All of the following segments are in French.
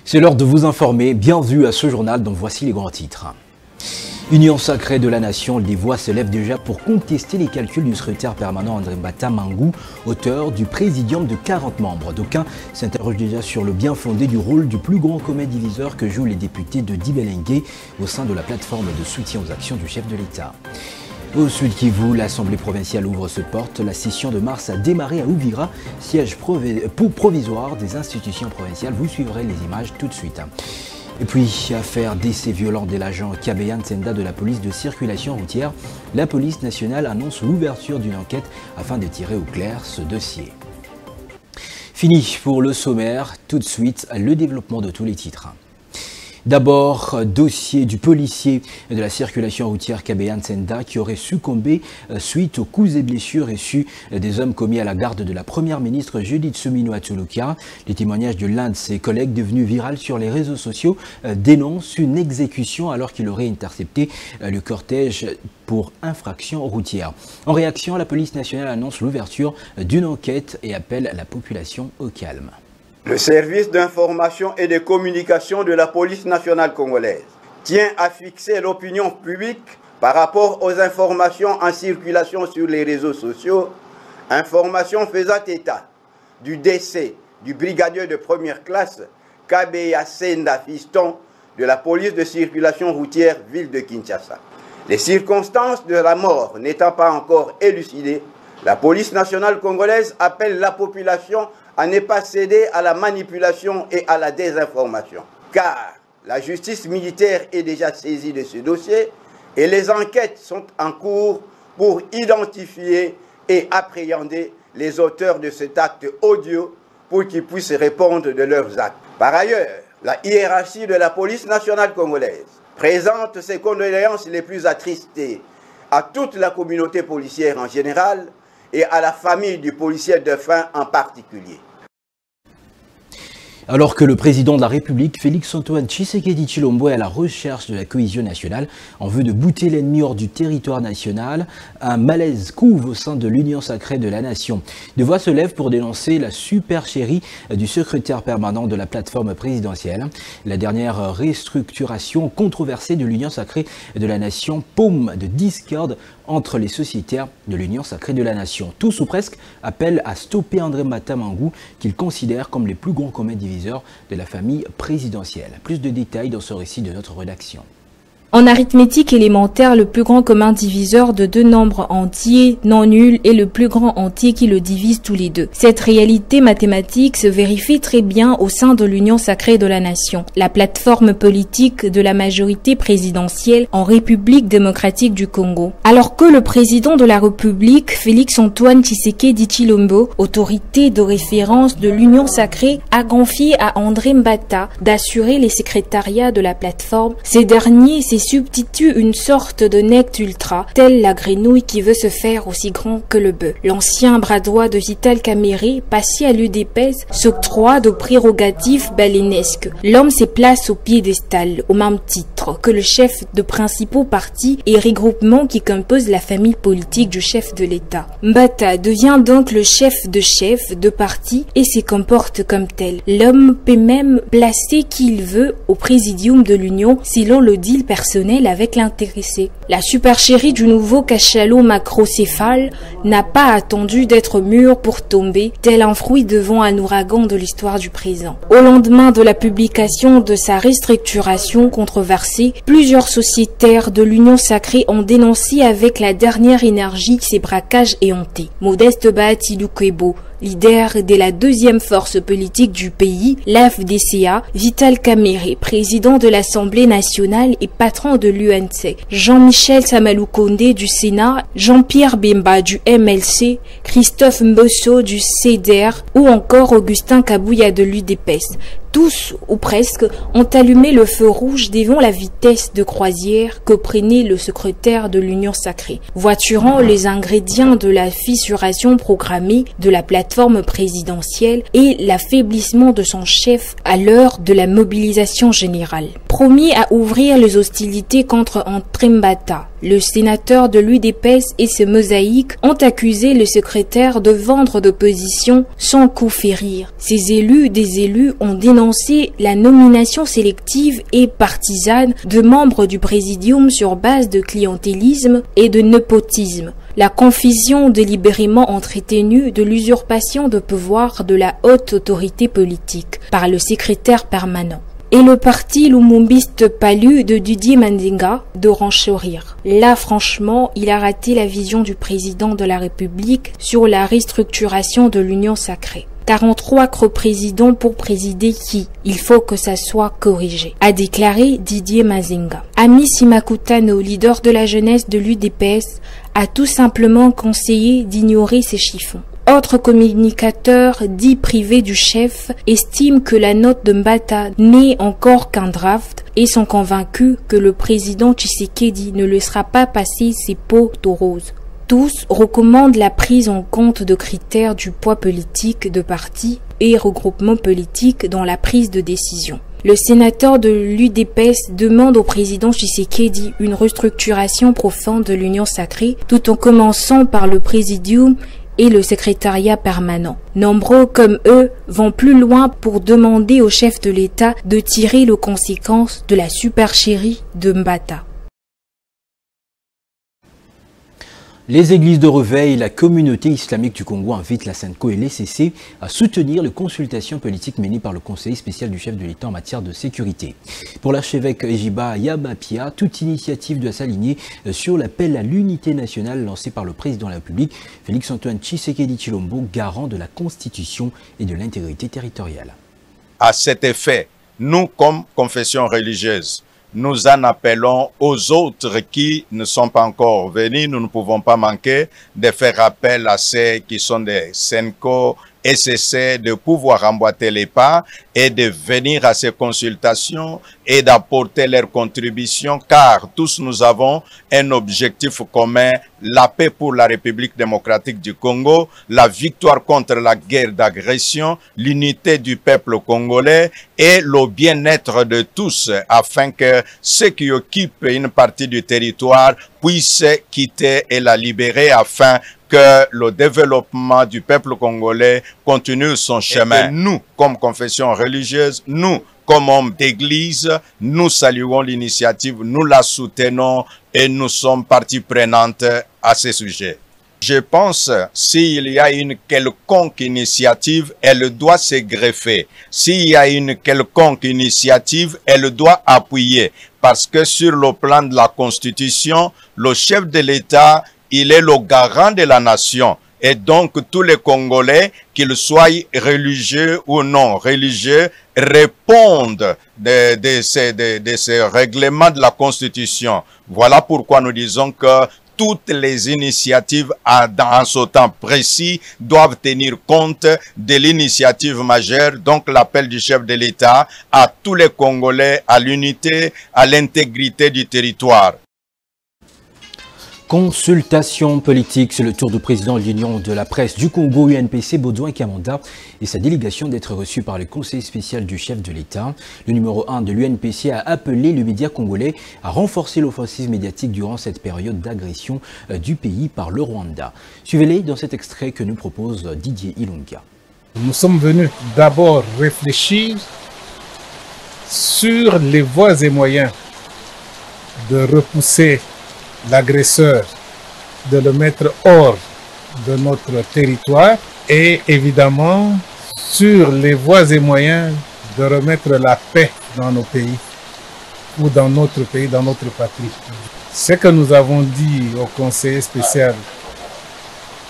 C'est l'heure de vous informer. Bienvenue à ce journal dont voici les grands titres. Union sacrée de la nation, des voix se lèvent déjà pour contester les calculs du secrétaire permanent André Mbata Mangou, auteur du présidium de 40 membres. D'aucuns s'interrogent déjà sur le bien fondé du rôle du plus grand commun diviseur que jouent les députés de Dibelengue au sein de la plateforme de soutien aux actions du chef de l'État. Au Sud Kivu, l'Assemblée provinciale ouvre ses portes. La session de mars a démarré à Uvira, siège provisoire des institutions provinciales. Vous suivrez les images tout de suite. Et puis, affaire d'essai violent de l'agent Kabeya Ntsenda de la police de circulation routière, la police nationale annonce l'ouverture d'une enquête afin de tirer au clair ce dossier. Fini pour le sommaire, tout de suite le développement de tous les titres. D'abord, dossier du policier de la circulation routière Kabeya Ntsenda qui aurait succombé suite aux coups et blessures reçus des hommes commis à la garde de la première ministre Judith Suminwa Tsholoka. Les témoignages de l'un de ses collègues devenu viral sur les réseaux sociaux dénoncent une exécution alors qu'il aurait intercepté le cortège pour infraction routière. En réaction, la police nationale annonce l'ouverture d'une enquête et appelle la population au calme. Le service d'information et de communication de la police nationale congolaise tient à fixer l'opinion publique par rapport aux informations en circulation sur les réseaux sociaux, informations faisant état du décès du brigadier de première classe Kabeya Ntsenda Fiston de la police de circulation routière ville de Kinshasa. Les circonstances de la mort n'étant pas encore élucidées, la police nationale congolaise appelle la population à ne pas céder à la manipulation et à la désinformation. Car la justice militaire est déjà saisie de ce dossier et les enquêtes sont en cours pour identifier et appréhender les auteurs de cet acte odieux pour qu'ils puissent répondre de leurs actes. Par ailleurs, la hiérarchie de la police nationale congolaise présente ses condoléances les plus attristées à toute la communauté policière en général et à la famille du policier défunt en particulier. Alors que le président de la République, Félix-Antoine Tshisekedi Tshilombo, est à la recherche de la cohésion nationale en vue de bouter l'ennemi hors du territoire national, un malaise couve au sein de l'Union sacrée de la nation. Des voix se lèvent pour dénoncer la supercherie du secrétaire permanent de la plateforme présidentielle. La dernière restructuration controversée de l'Union sacrée de la nation, paume de discorde entre les sociétaires de l'Union sacrée de la nation. Tous ou presque appellent à stopper André Mbata Mangou, qu'ils considèrent comme les plus grands communs diviseurs de la famille présidentielle. Plus de détails dans ce récit de notre rédaction. En arithmétique élémentaire, le plus grand commun diviseur de deux nombres entiers non nuls est le plus grand entier qui le divise tous les deux. Cette réalité mathématique se vérifie très bien au sein de l'Union sacrée de la nation, la plateforme politique de la majorité présidentielle en République démocratique du Congo. Alors que le président de la République, Félix-Antoine Tshisekedi Tshilombo, autorité de référence de l'Union sacrée, a confié à André Mbata d'assurer les secrétariats de la plateforme, ces derniers substitue une sorte de necte ultra, telle la grenouille qui veut se faire aussi grand que le bœuf. L'ancien bras droit de Vital Kamerhe, passé à l'UDPS, s'octroie de prérogatives balénesques. L'homme se place au piédestal, au même titre que le chef de principaux partis et regroupements qui composent la famille politique du chef de l'État. Mbata devient donc le chef de parti et se comporte comme tel. L'homme peut même placer qui il veut au présidium de l'Union selon le deal personnel avec l'intéressé. La supercherie du nouveau cachalot macrocéphale n'a pas attendu d'être mûre pour tomber, tel un fruit devant un ouragan de l'histoire du présent. Au lendemain de la publication de sa restructuration controversée, plusieurs sociétaires de l'Union sacrée ont dénoncé avec la dernière énergie ces braquages éhontés. Modeste Bahati Lukwebo, leader de la deuxième force politique du pays, l'AFDCA, Vital Kamerhe, président de l'Assemblée nationale et patron de l'UNC, Jean-Michel Samaloukonde du Sénat, Jean-Pierre Bemba du MLC, Christophe Mbosso du CDR ou encore Augustin Kabouya de l'UDPS. Tous, ou presque, ont allumé le feu rouge devant la vitesse de croisière que prenait le secrétaire de l'Union sacrée, voiturant les ingrédients de la fissuration programmée de la plateforme présidentielle et l'affaiblissement de son chef à l'heure de la mobilisation générale. Promis à ouvrir les hostilités contre André Mbata, Le sénateur de l'UDPS et ses mosaïques ont accusé le secrétaire de vendre d'opposition sans coup férir. Ces élus, des élus, ont dénoncé la nomination sélective et partisane de membres du présidium sur base de clientélisme et de népotisme. La confusion délibérément entretenue de l'usurpation de pouvoir de la haute autorité politique par le secrétaire permanent. Et le parti lumumbiste palu de Didier Mandinga de Ranchorir. Là, franchement, il a raté la vision du président de la République sur la restructuration de l'Union sacrée. 43 co-présidents pour présider qui? Il faut que ça soit corrigé, a déclaré Didier Mazinga. Ami Simakutano, leader de la jeunesse de l'UDPS, a tout simplement conseillé d'ignorer ces chiffons. Autre communicateur dit privé du chef estime que la note de Mbata n'est encore qu'un draft et sont convaincus que le président Tshisekedi ne laissera pas passer ses pots d'eau rose. Tous recommandent la prise en compte de critères du poids politique de partis et regroupements politiques dans la prise de décision. Le sénateur de l'UDPS demande au président Tshisekedi une restructuration profonde de l'Union sacrée tout en commençant par le présidium et le secrétariat permanent. Nombreux comme eux vont plus loin pour demander au chef de l'État de tirer les conséquences de la supercherie de Mbata. Les églises de réveil, la communauté islamique du Congo invite la SENCO et l'ECC à soutenir les consultations politiques menées par le conseiller spécial du chef de l'État en matière de sécurité. Pour l'archevêque Ejiba Yabapia, toute initiative doit s'aligner sur l'appel à l'unité nationale lancé par le président de la République, Félix-Antoine Tshisekedi Tshilombo, garant de la Constitution et de l'intégrité territoriale. À cet effet, nous, comme confession religieuse, nous en appelons aux autres qui ne sont pas encore venus. Nous ne pouvons pas manquer de faire appel à ceux qui sont des SENCO, SCC, de pouvoir emboîter les pas et de venir à ces consultations et d'apporter leur contribution, car tous nous avons un objectif commun, la paix pour la République démocratique du Congo, la victoire contre la guerre d'agression, l'unité du peuple congolais et le bien-être de tous, afin que ceux qui occupent une partie du territoire puissent quitter et la libérer, afin que le développement du peuple congolais continue son chemin. Et nous, comme confession religieuse, nous, comme hommes d'église, nous saluons l'initiative, nous la soutenons et nous sommes partie prenante à ce sujet. Je pense, s'il y a une quelconque initiative, elle doit se greffer. S'il y a une quelconque initiative, elle doit appuyer. Parce que sur le plan de la Constitution, le chef de l'État, il est le garant de la nation. Et donc, tous les Congolais, qu'ils soient religieux ou non religieux, répondent de ces règlements de la Constitution. Voilà pourquoi nous disons que toutes les initiatives dans ce temps précis doivent tenir compte de l'initiative majeure, donc l'appel du chef de l'État à tous les Congolais, à l'unité, à l'intégrité du territoire. Consultation politique, c'est le tour du président de l'Union de la presse du Congo, UNPC, Baudouin Kamanda, et sa délégation d'être reçue par le conseil spécial du chef de l'État. Le numéro 1 de l'UNPC a appelé le média congolais à renforcer l'offensive médiatique durant cette période d'agression du pays par le Rwanda. Suivez-les dans cet extrait que nous propose Didier Ilunga. Nous sommes venus d'abord réfléchir sur les voies et moyens de repousser l'agresseur, de le mettre hors de notre territoire et évidemment sur les voies et moyens de remettre la paix dans nos pays ou dans notre pays, dans notre patrie. Ce que nous avons dit au conseiller spécial,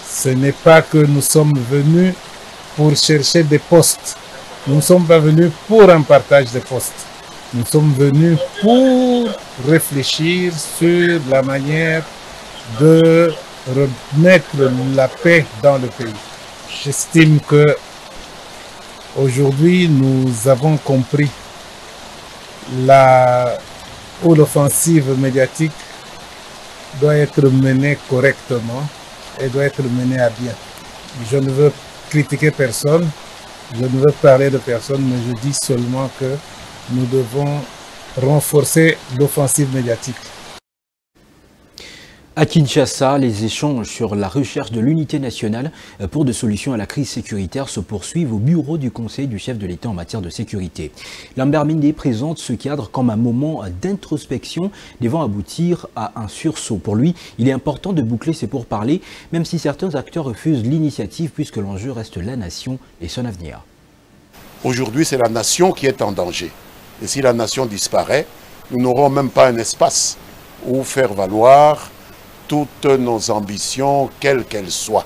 ce n'est pas que nous sommes venus pour chercher des postes. Nous ne sommes pas venus pour un partage de postes. Nous sommes venus pour réfléchir sur la manière de remettre la paix dans le pays. J'estime que aujourd'hui nous avons compris l'offensive médiatique doit être menée correctement et doit être menée à bien. Je ne veux critiquer personne, je ne veux parler de personne, mais je dis seulement que nous devons renforcer l'offensive médiatique. À Kinshasa, les échanges sur la recherche de l'unité nationale pour des solutions à la crise sécuritaire se poursuivent au bureau du Conseil du chef de l'État en matière de sécurité. Lambert Mende présente ce cadre comme un moment d'introspection devant aboutir à un sursaut. Pour lui, il est important de boucler ces pourparlers, même si certains acteurs refusent l'initiative puisque l'enjeu reste la nation et son avenir. Aujourd'hui, c'est la nation qui est en danger. Et si la nation disparaît, nous n'aurons même pas un espace où faire valoir toutes nos ambitions, quelles qu'elles soient.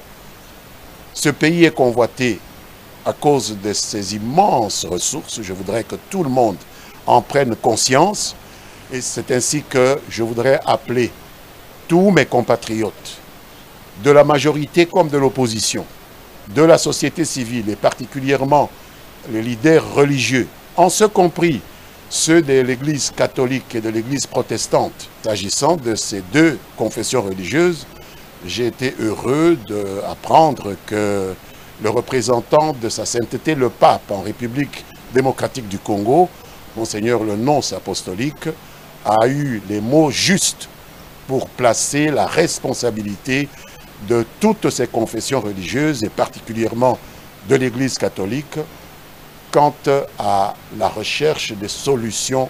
Ce pays est convoité à cause de ses immenses ressources. Je voudrais que tout le monde en prenne conscience. Et c'est ainsi que je voudrais appeler tous mes compatriotes, de la majorité comme de l'opposition, de la société civile et particulièrement les leaders religieux, en ce compris ceux de l'Église catholique et de l'Église protestante. S'agissant de ces deux confessions religieuses, j'ai été heureux d'apprendre que le représentant de sa sainteté, le pape en République démocratique du Congo, Monseigneur le nonce apostolique, a eu les mots justes pour placer la responsabilité de toutes ces confessions religieuses et particulièrement de l'Église catholique quant à la recherche des solutions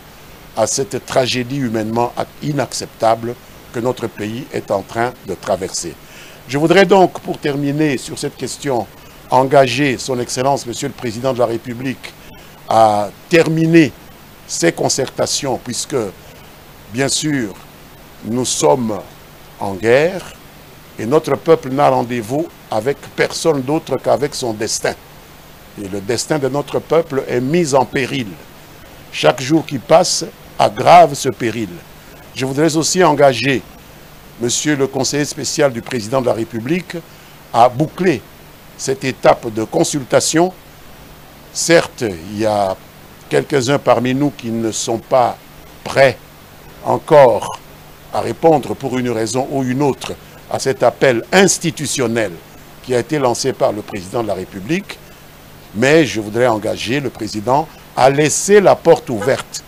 à cette tragédie humainement inacceptable que notre pays est en train de traverser. Je voudrais donc, pour terminer sur cette question, engager son Excellence, Monsieur le Président de la République, à terminer ces concertations, puisque, bien sûr, nous sommes en guerre et notre peuple n'a rendez-vous avec personne d'autre qu'avec son destin. Et le destin de notre peuple est mis en péril. Chaque jour qui passe aggrave ce péril. Je voudrais aussi engager Monsieur le conseiller spécial du Président de la République à boucler cette étape de consultation. Certes, il y a quelques-uns parmi nous qui ne sont pas prêts encore à répondre pour une raison ou une autre à cet appel institutionnel qui a été lancé par le Président de la République. Mais je voudrais engager le Président à laisser la porte ouverte,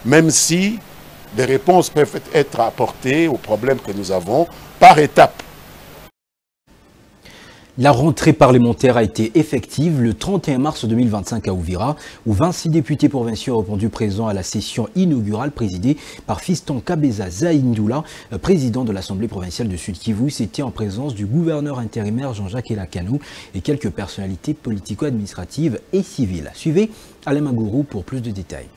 même si des réponses peuvent être apportées aux problèmes que nous avons par étapes. La rentrée parlementaire a été effective le 31 mars 2025 à Uvira, où 26 députés provinciaux ont répondu présents à la session inaugurale présidée par Fiston Kabeza Zaindoula, président de l'Assemblée provinciale de Sud-Kivu. C'était en présence du gouverneur intérimaire Jean-Jacques Elakanou et quelques personnalités politico-administratives et civiles. Suivez Alain Magourou pour plus de détails.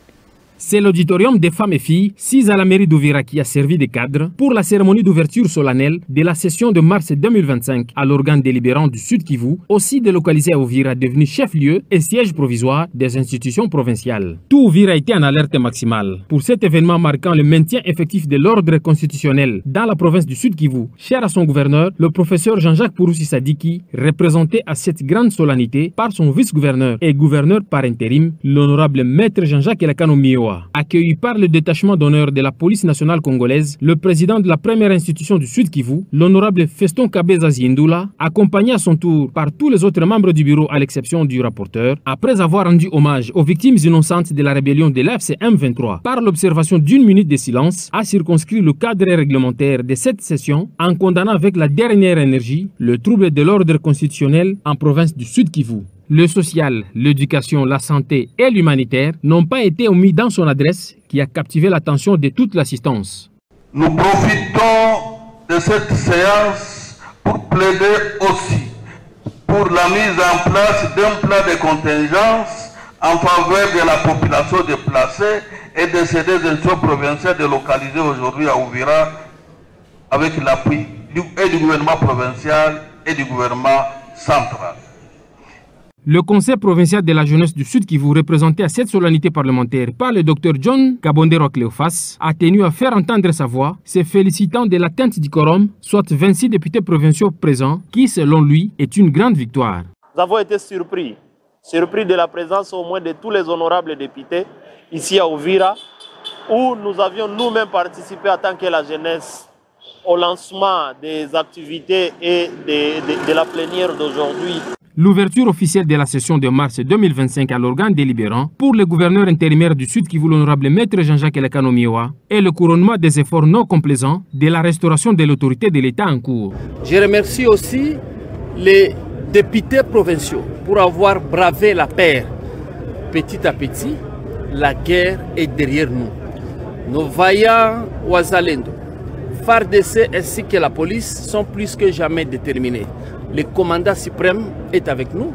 C'est l'auditorium des femmes et filles, 6 à la mairie d'Uvira qui a servi de cadre pour la cérémonie d'ouverture solennelle de la session de mars 2025 à l'organe délibérant du Sud-Kivu, aussi délocalisé à Uvira, devenu chef-lieu et siège provisoire des institutions provinciales. Tout Uvira était en alerte maximale. Pour cet événement marquant le maintien effectif de l'ordre constitutionnel dans la province du Sud-Kivu, cher à son gouverneur, le professeur Jean-Jacques Pouroussi Sadiki, représenté à cette grande solennité par son vice-gouverneur et gouverneur par intérim, l'honorable maître Jean-Jacques Elakanou Mioa. Accueilli par le détachement d'honneur de la police nationale congolaise, le président de la première institution du Sud-Kivu, l'honorable Fiston Kabeza Zaindoula, accompagné à son tour par tous les autres membres du bureau à l'exception du rapporteur, après avoir rendu hommage aux victimes innocentes de la rébellion de l'AFC M23 par l'observation d'une minute de silence, a circonscrit le cadre réglementaire de cette session en condamnant avec la dernière énergie le trouble de l'ordre constitutionnel en province du Sud-Kivu. Le social, l'éducation, la santé et l'humanitaire n'ont pas été omis dans son adresse qui a captivé l'attention de toute l'assistance. Nous profitons de cette séance pour plaider aussi pour la mise en place d'un plan de contingence en faveur de la population déplacée et de ces deux institutions provinciales délocalisées aujourd'hui à Uvira avec l'appui du gouvernement provincial et du gouvernement central. Le Conseil provincial de la jeunesse du Sud-Kivu, représenté à cette solennité parlementaire par le Dr John Kabondero Cléophas, a tenu à faire entendre sa voix, se félicitant de l'atteinte du quorum, soit 26 députés provinciaux présents, qui, selon lui, est une grande victoire. Nous avons été surpris de la présence au moins de tous les honorables députés ici à Uvira, où nous avions nous-mêmes participé en tant que la jeunesse au lancement des activités et de la plénière d'aujourd'hui. L'ouverture officielle de la session de mars 2025 à l'organe délibérant pour le gouverneur intérimaire du Sud Kivu, l'honorable maître Jean-Jacques Elakano Mioa, et le couronnement des efforts non complaisants de la restauration de l'autorité de l'État en cours. Je remercie aussi les députés provinciaux pour avoir bravé la paix. Petit à petit, la guerre est derrière nous. Nos vaillants Ouazalendo, FARDC ainsi que la police sont plus que jamais déterminés. Le commandant suprême est avec nous.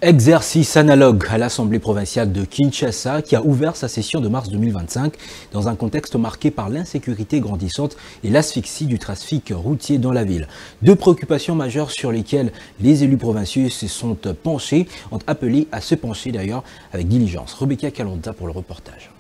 Exercice analogue à l'Assemblée provinciale de Kinshasa qui a ouvert sa session de mars 2025 dans un contexte marqué par l'insécurité grandissante et l'asphyxie du trafic routier dans la ville. Deux préoccupations majeures sur lesquelles les élus provinciaux se sont penchés, ont appelé à se pencher d'ailleurs avec diligence. Rebecca Kalonda pour le reportage.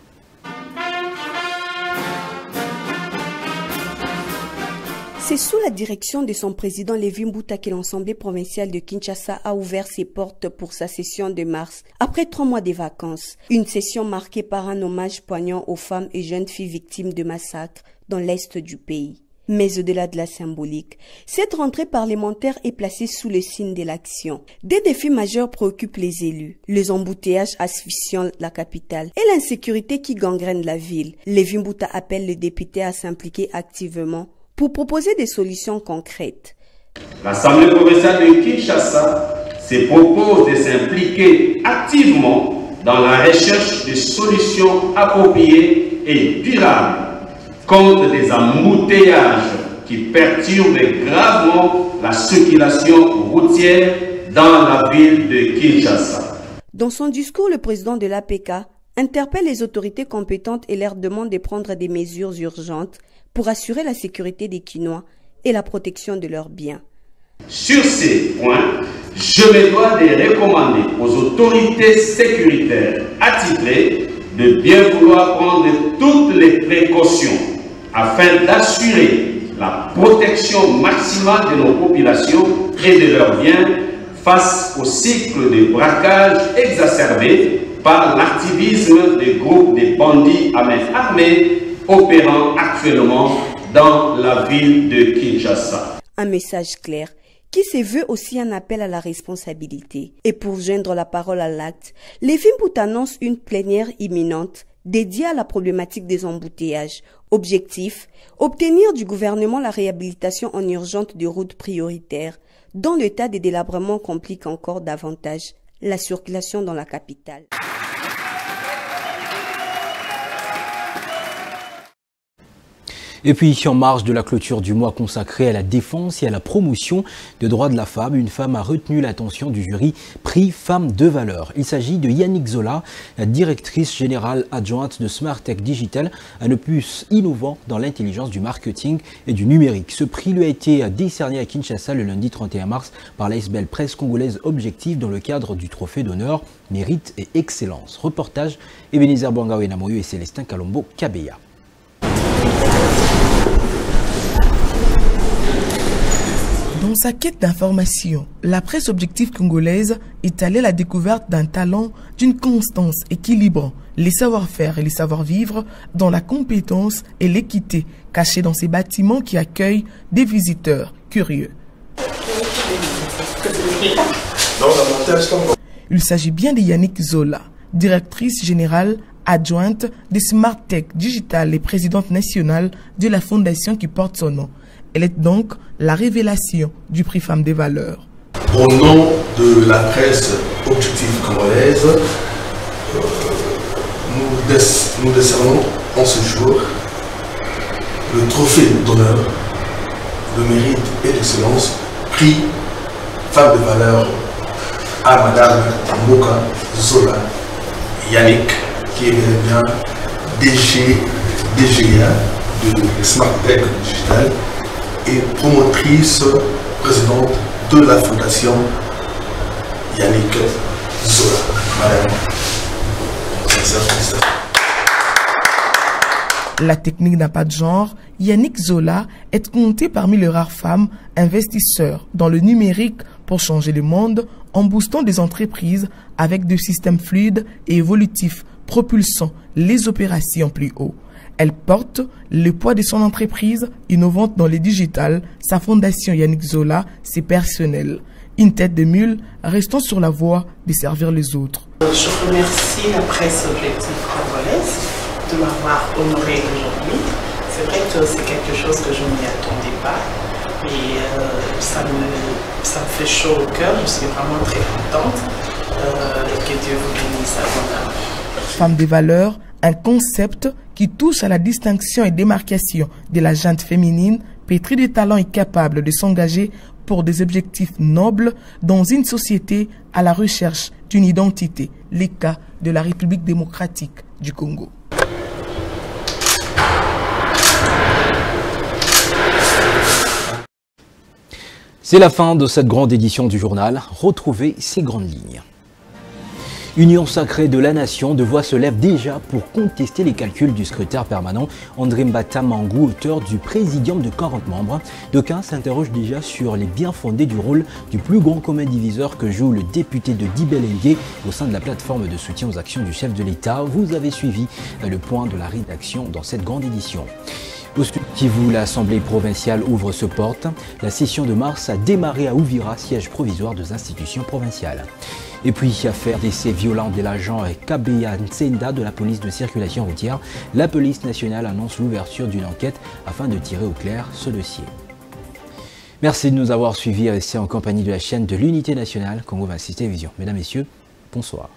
C'est sous la direction de son président Lévi Mbuta que l'Assemblée provinciale de Kinshasa a ouvert ses portes pour sa session de mars, après 3 mois de vacances. Une session marquée par un hommage poignant aux femmes et jeunes filles victimes de massacres dans l'est du pays. Mais au-delà de la symbolique, cette rentrée parlementaire est placée sous le signe de l'action. Des défis majeurs préoccupent les élus. Les embouteillages asphyxiant la capitale et l'insécurité qui gangrène la ville. Lévi Mbuta appelle les députés à s'impliquer activement pour proposer des solutions concrètes. L'Assemblée provinciale de Kinshasa se propose de s'impliquer activement dans la recherche de solutions appropriées et durables contre des embouteillages qui perturbent gravement la circulation routière dans la ville de Kinshasa. Dans son discours, le président de l'APK interpelle les autorités compétentes et leur demande de prendre des mesures urgentes pour assurer la sécurité des Kinois et la protection de leurs biens. Sur ces points, je me dois de recommander aux autorités sécuritaires attitrées de bien vouloir prendre toutes les précautions afin d'assurer la protection maximale de nos populations et de leurs biens face au cycle de braquage exacerbé par l'activisme des groupes de bandits à main armée opérant actuellement dans la ville de Kinshasa. Un message clair qui se veut aussi un appel à la responsabilité. Et pour joindre la parole à l'acte, Lévi Mbuta annonce une plénière imminente dédiée à la problématique des embouteillages. Objectif, obtenir du gouvernement la réhabilitation en urgence de routes prioritaires, dont l'état de délabrement complique encore davantage la circulation dans la capitale. Et puis, en marge de la clôture du mois consacré à la défense et à la promotion des droits de la femme, une femme a retenu l'attention du jury Prix Femmes de Valeur. Il s'agit de Yannick Zola, la directrice générale adjointe de Smart Tech Digital, un opus innovant dans l'intelligence du marketing et du numérique. Ce prix lui a été décerné à Kinshasa le lundi 31 mars par l'ASBL Presse congolaise Objectif dans le cadre du trophée d'honneur Mérite et Excellence. Reportage Ebenezer Bwangawe Namoyo et Célestin Kalombo Kabeya. Dans sa quête d'information, la presse objective congolaise est allée à la découverte d'un talent, d'une constance équilibrant les savoir-faire et les savoir-vivre dans la compétence et l'équité cachés dans ces bâtiments qui accueillent des visiteurs curieux. Il s'agit bien de Yannick Zola, directrice générale adjointe de Smart Tech Digital et présidente nationale de la fondation qui porte son nom. Elle est donc la révélation du prix Femmes des Valeurs. Au nom de la presse objective congolaise, nous décernons en ce jour le trophée d'honneur, de mérite et d'excellence, prix Femmes de Valeur à Madame Mboka Zola Yannick, qui est bien DGA de Smart Tech Digital et promotrice présidente de la fondation Yannick Zola. Madame, la technique n'a pas de genre. Yannick Zola est compté parmi les rares femmes investisseurs dans le numérique pour changer le monde en boostant des entreprises avec des systèmes fluides et évolutifs propulsant les opérations plus haut. Elle porte le poids de son entreprise innovante dans les digitales. Sa fondation Yannick Zola, c'est personnel. Une tête de mule restant sur la voie de servir les autres. Je remercie la presse objective congolaise de m'avoir honoré aujourd'hui. C'est vrai que c'est quelque chose que je n'y attendais pas. Et ça me fait chaud au cœur. Je suis vraiment très contente. Que Dieu vous bénisse abondamment. Femme des valeurs, un concept qui touche à la distinction et démarcation de la gente féminine, pétrie de talent et capable de s'engager pour des objectifs nobles dans une société à la recherche d'une identité, les cas de la République démocratique du Congo. C'est la fin de cette grande édition du journal. Retrouvez ces grandes lignes. Union sacrée de la nation, de voix se lève déjà pour contester les calculs du secrétaire permanent André Mbata Mangou, auteur du présidium de 40 membres. D'aucuns s'interrogent déjà sur les bien fondés du rôle du plus grand commun diviseur que joue le député de Dibelenge au sein de la plateforme de soutien aux actions du chef de l'État. Vous avez suivi le point de la rédaction dans cette grande édition. Au Sud-Kivu, l'Assemblée provinciale ouvre ses portes. La session de mars a démarré à Uvira, siège provisoire des institutions provinciales. Et puis, affaire d'essai violent de l'agent Kabeya Nsenda de la police de circulation routière, la police nationale annonce l'ouverture d'une enquête afin de tirer au clair ce dossier. Merci de nous avoir suivis et restez en compagnie de la chaîne de l'Unité nationale Congo 26 Télévision. Mesdames, Messieurs, bonsoir.